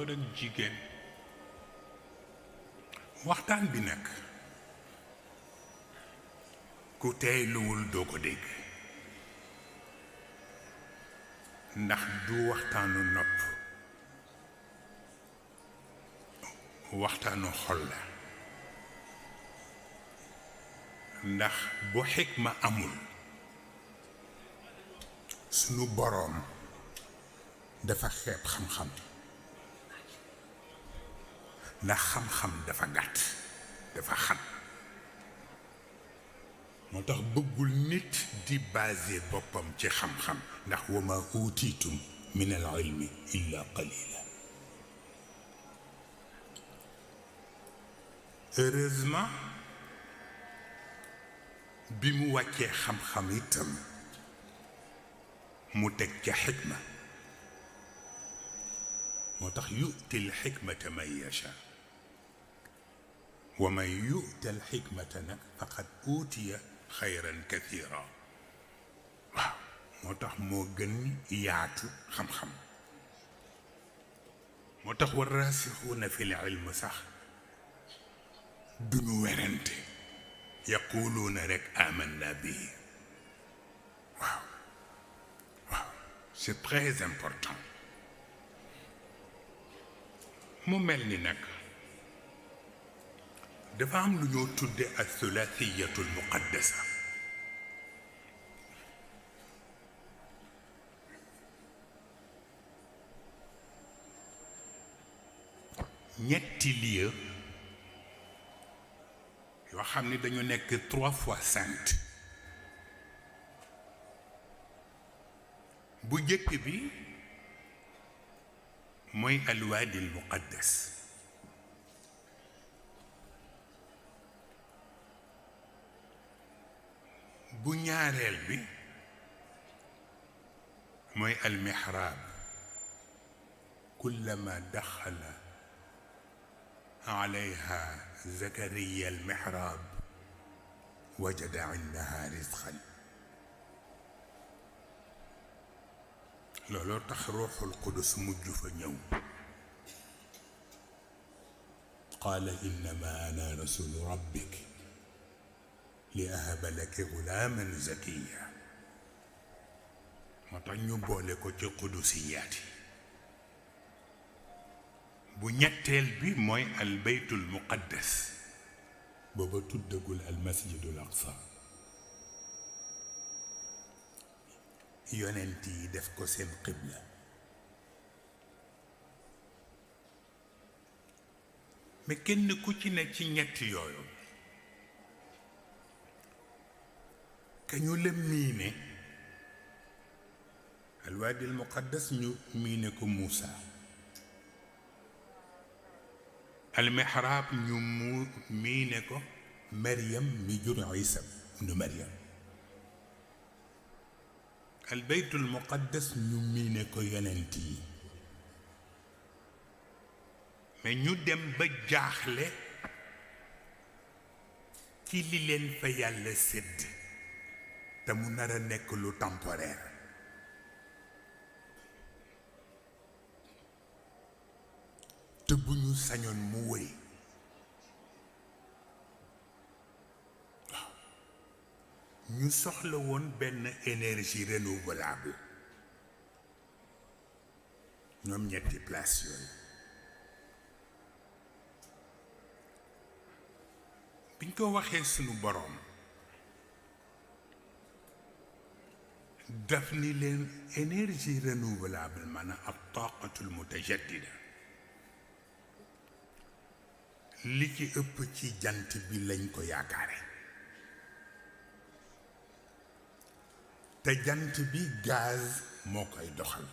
góor ak jigéen waxtaan bi nag ku teeyluwul doo ko dégg ndax du waxtaanu nopp waxtaanu xol la ndax bu xikma amul sunu boroom dafa xeeb xam-xam ndax xam-xam dafa gàtt dafa xat moo tax bëggul nit di basé boppam ci xam-xam ndax wa ma utiitum min al ilmi illa qalila heureusement bi mu wàccee xam-xam itam mu teg ca xikma moo tax yu'ti al xikmata man yasha wa man yu'ta al xikmata nag faqad utiya xayran kathira waaw moo tax moo gën yaatu xam-xam moo tax wa raasixuuna fi l ilm sax duñu werante yaquluuna rek amanna bihi waaw waaw c'est très important mu mel ni nag dafa am lu ñoo tudde ak thulaathiyatul muqaddasa ñetti lieu yoo xam ni dañu nekk 3 fois sainte bu jëkk bi mooy alwaadi al muqaddas bu ñaareel bi mooy almihraab kullama daxala alayha zakariya almihraab wajada indaha rizqan looloo tax ruuxul qudus mujj fa ñëw qaala innama ana rasulu rabbik li ahaba laki gulaaman zakiya moo tax ñu boole ko ci qudusiyaat yi bu ñetteel bi mooy al baytul muqaddas booba tuddagul al masjidul aqsa yonent yi def ko seen qibla mais kenn ku ci ne ci ñett yooyu kañu la miine alwaadi al muqaddas ñu miine ko Muusa almihraab ñu miine ko Maryam mi jur Isa ibnu Maryam albaytul muqaddas ñu miine ko yonent yi mais ñu dem ba jaaxle ci li leen fa yàlla sédd te mu nar a nekk lu temporaire te bu ñu sañoon mu wéy waaw ñu soxla woon benn énergie renouvelable ñoom ñetti place yooyu biñ ko waxee sunu boroom daf ni leen énergie renouvelable maanaam ak taqatul mutajaddida li ci ëpp ci jant bi lañ ko yaakaare te jant bi gaz moo koy doxal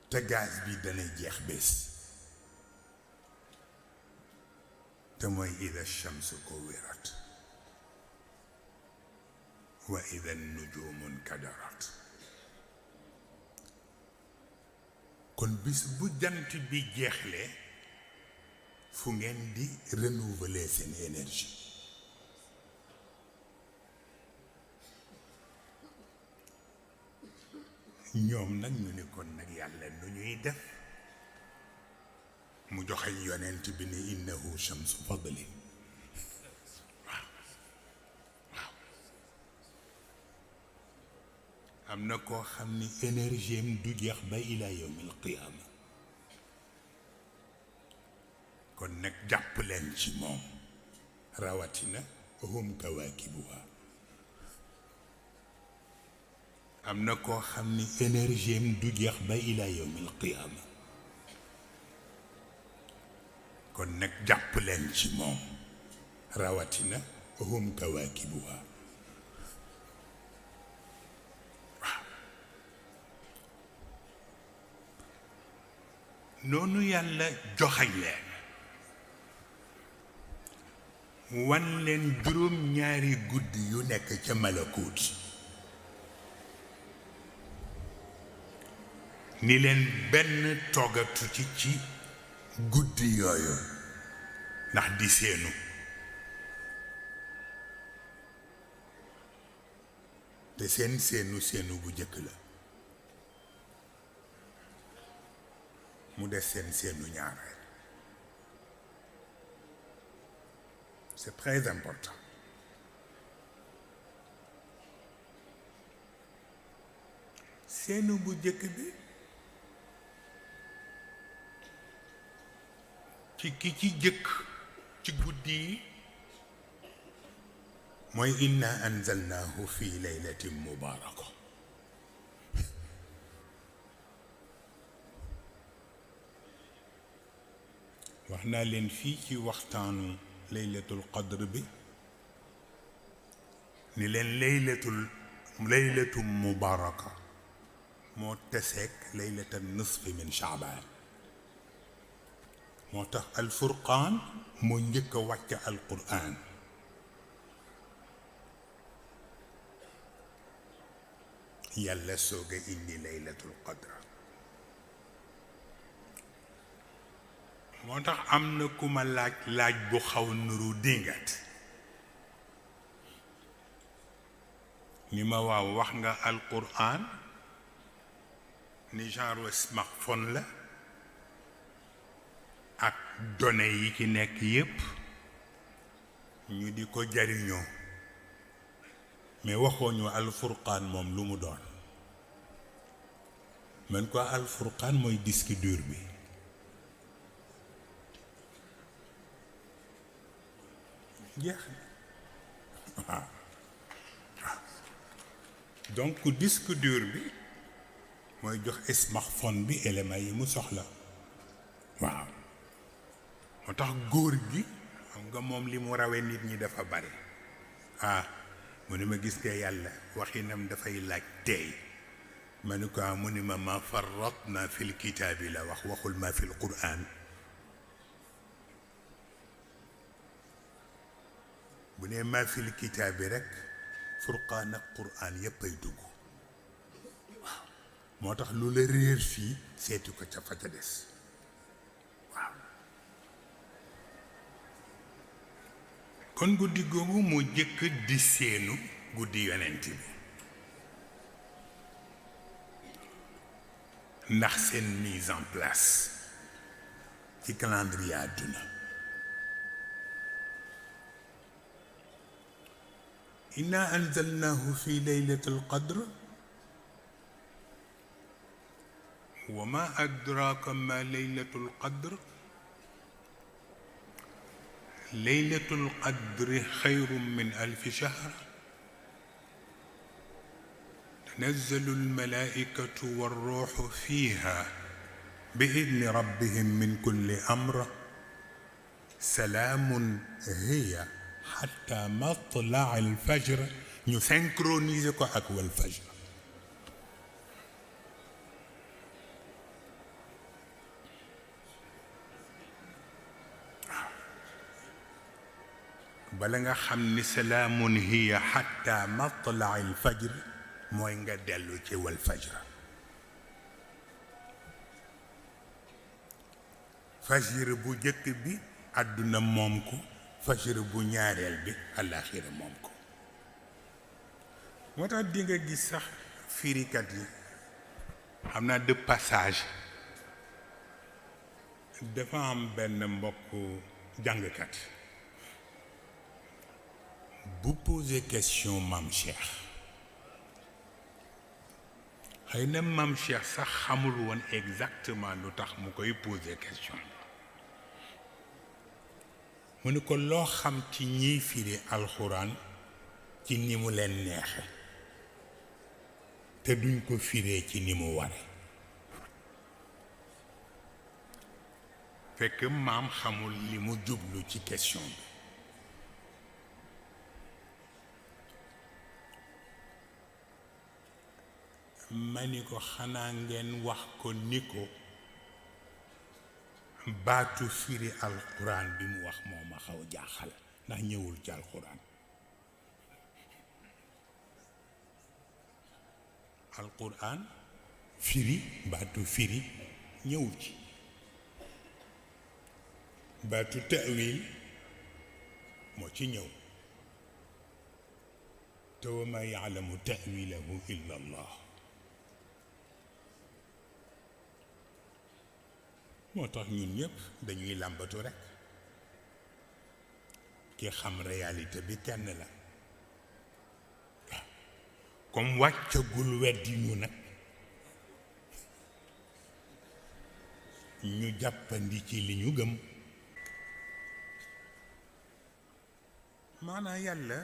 te gaz bi dana jeex bés te mooy ida shamsu kuwirat wa ida nujumu nkadarat kon bis bu jant bi jeexlee fu ngeen di renouveler seen énergie ñoom nag ñu ne kon nag yàlla nu ñuy def mu joxeñ yonent bi ni innahu shamsu fadlin am na koo xam ni énergie am du jeex ba ila yawmil qiyaama kon nag jàpp leen ci moom rawatina hum kawaakibuha am na koo xam ni énergie am du jeex ba ila yawmil qiyaama kon nag jàpp leen ci moom rawatina hum kawaakibuha noonu yàlla joxañ leen wan leen juróom ñaari guddi yu nekk ca malakuut ni leen benn toggatu ci guddi yooyu ndax di seenu te seenu bu jëkk la mu des seenu ñaareel c'est très important seenu bu jëkk bi ci ki ci jëkk ci guddi yi mooy inna anzalnahu fi laylatin mubaraka wax naa leen fii ci waxtaanu laylatul qadr bi ni leen laylatu mubaraka moo teseek laylatan nisfi min shaabaan moo tax alfurqaan moo njëkk a wàcc alquraan yàlla soog a indi laylatul qadr moo tax am na ku ma laaj bu xaw nuru dingat ni ma waaw wax nga alquran ni genre smartphone la ak données yi ci nekk yépp ñu di ko jariñoo mais waxoo ñu alfurqaan moom lu mu doon man ko alfurqaan mooy disque dur bi jeex waaw donc disque dur bi mooy jox smartphone bi éléments yi mu soxla waaw moo tax góor gi xam nga moom li mu rawee nit ñi dafa bari mu ni ma gis nga yàlla waxinam dafay laaj teey ma ni ko mu ni ma farratna fil kitaabi la waxul ma fil quraan bu nee maa fil kitaabi rek furqaan ak quraan yépp ay dugg waaw moo tax lu la réer fii seeti ko ca fa ca des waaw kon guddi googu moo jëkk di seenu guddi yonent bi ndax seen mise en place ci calendrier àdduna inna anzalnahu fi laylatil qadr wa ma adraka ma laylatul qadr laylatul qadri xayrun min alfi shahr tanazzalu almalaikatu warruuhu fiha bi idni rabbihim min kulli amr salaamun hiya xatta matlaa al fajr ñu synchroniser ko ak wal fajr bala nga xam ni salaamun hiya xatta matlaa al fajr mooy nga dellu ci wal fajr fajr bu jëkk bi àdduna moom ko fajr bu ñaareel bi àllaaxira moom ko moo tax di nga gis sax firikat yi xam naa de passage dafa am benn mbokk jàngkat bu poser question Mame Cheikh xëy na Mame Cheikh sax xamul woon exactement lu tax mu koy poser question mu ni ko loo xam ci ñiy firi alxuraan ci ni mu leen neexe te duñ ko firee ci ni mu ware fekk maam xamul li mu jublu ci question bi ma ni ko xanaa ngeen wax ko ni ko baatu firi alxuraan bi mu wax moo ma xaw jaaxal ndax ñëwul ci alxuraan alxuraan firi baatu firi ñëwul ci baatu ta'wil moo ci ñëw te wa ma ya'lamu ta'wilahu illa Allah moo tax ñun ñëpp dañuy làmbatu rekk ki xam réalité bi kenn la waaw comme wàccagul weddi ñu nag ñu jàppandi ci li ñu gëm maanaam yàlla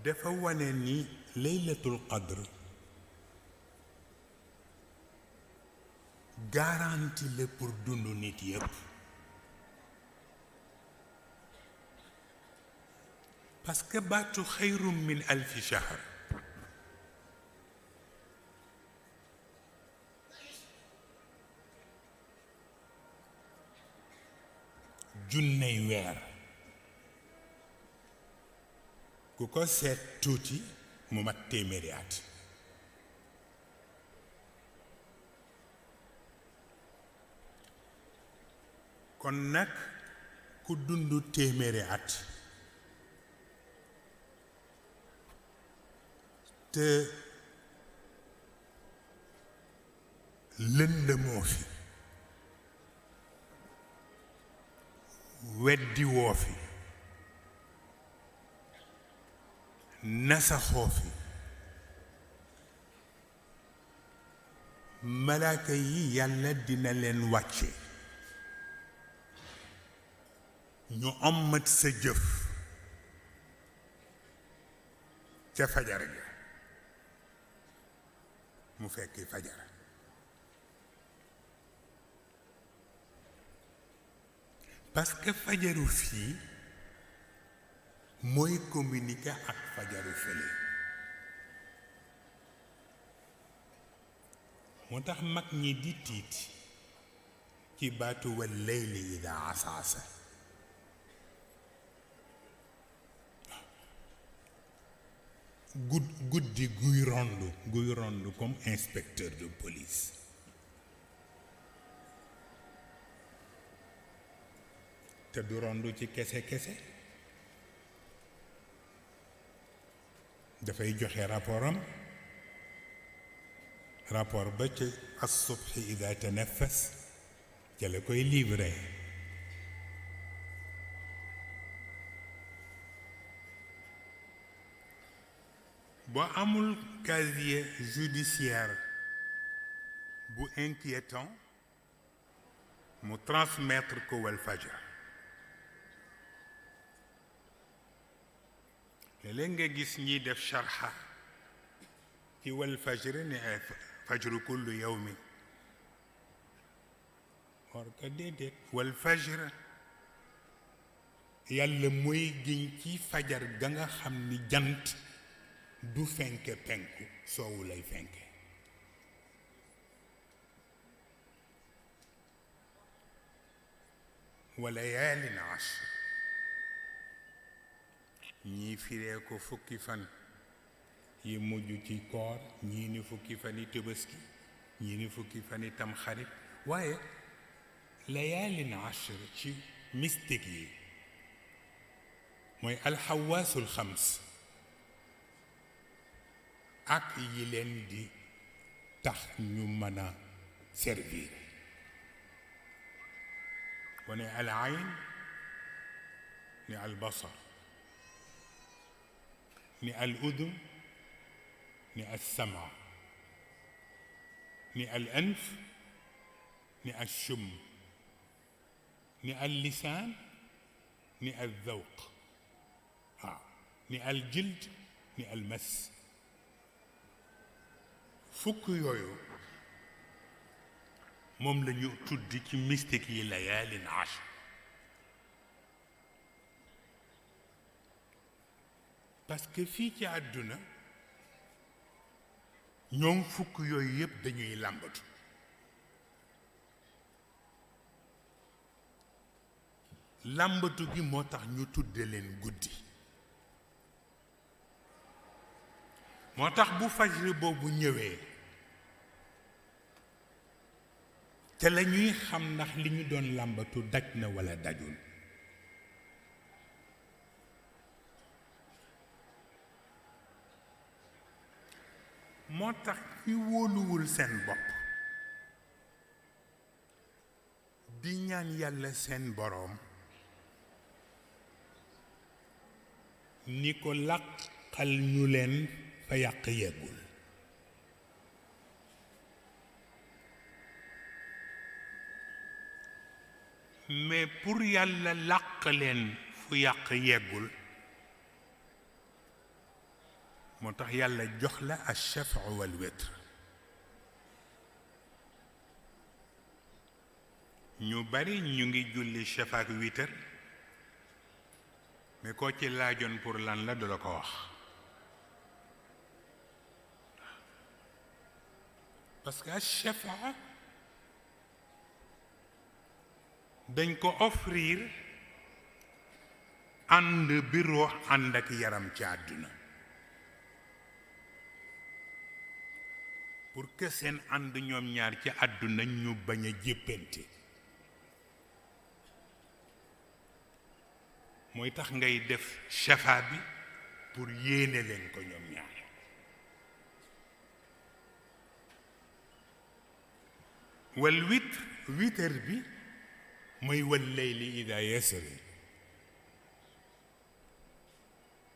dafa wane ni laylatul qadr garantie la pour dundu nit yépp parce que baatu xayrum min alfi shahr junney weer ku ko seet tuuti mu mat téeméeri at kon nag ku dundu téeméeri at te lëndëmoo fi weddi woo fi nasaxoo fi malaaka yi yàlla dina leen wàcce ñu ommat sa jëf ca fajar ga mu fekki fajar parce que fajaru fii mooy communiquer ak fajaru fële moo tax mag ñi di tiit ci baatu wal layli idaa asaasa guddi guy rondu comme inspecteur de police te du rondu ci kese dafay joxe rapport ba ca as-subhi ida tanaffas ca la koy livré boo amul casier judiciaire bu inquiétant mu transmettre ko Walfadjri léeg-léeg nga gis ñiy def sharha ci Walfadjri ne fajru kullu yawmi or que déedéet Walfadjri yàlla mooy giñ ci fajar ga nga xam ni jant du fenke penku soowu lay fenke wa layaalin ashr ñii firee ko fukki fan yi mujj ci koor ñii ni fukki fan yi Tabaski ñii ni fukki fan yi Tamxarit waaye layaalin ashr ci mystique yi mooy alxawaasul xams ak yi leen di tax ñu mën a servir wane al ayn ni al basar ni al udun ni al sama ni al anf ni al shum ni al lisaan ni al zawq waaw ni al jild ni al mas fukk yooyu moom la ñu tudd ci mystique yi layaalin ashr parce que fii ci àdduna ñoom fukk yooyu yëpp dañuy làmbatu làmbatu gi moo tax ñu tudde leen guddi moo tax bu fajri boobu ñëwee te la ñuy xam ndax li ñu doon làmbatu daj na walla dajul moo tax ñi wóoluwul seen bopp di ñaan yàlla seen boroom ni ko làqal ñu leen fa yàq yeggul mais pour yàlla làq leen fu yàq yeggul moo tax yàlla jox la ash-shaf'u wal witr ñu bari ñu ngi julli shafa ak witr mais koo ci laajoon pour lan la du la ko wax parce que ash-shafa dañ ko offrir ànd bi ruux ànd ak yaram ci àdduna pour que seen ànd ñoom ñaar ci àdduna ñu bañ a jéppante mooy tax ngay def shafa bi pour yéene leen ko ñoom ñaar wal witr bi mooy wal layli ida yasri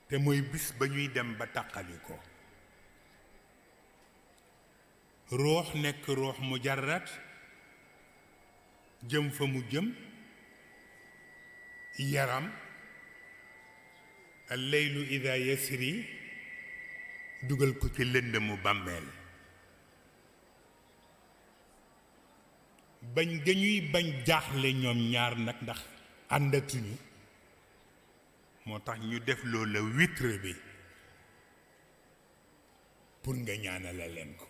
te mooy bis ba ñuy dem ba tàqali ko ruux nekk ruux mujarrad jëm fa mu jëm yaram al laylu ida yasri dugal ko ci lëndëmu bàmmeel bañ dañuy bañ jaaxle ñoom ñaar nag ndax àndatuñu moo tax ñu def loola witr bi pour nga ñaanale leen ko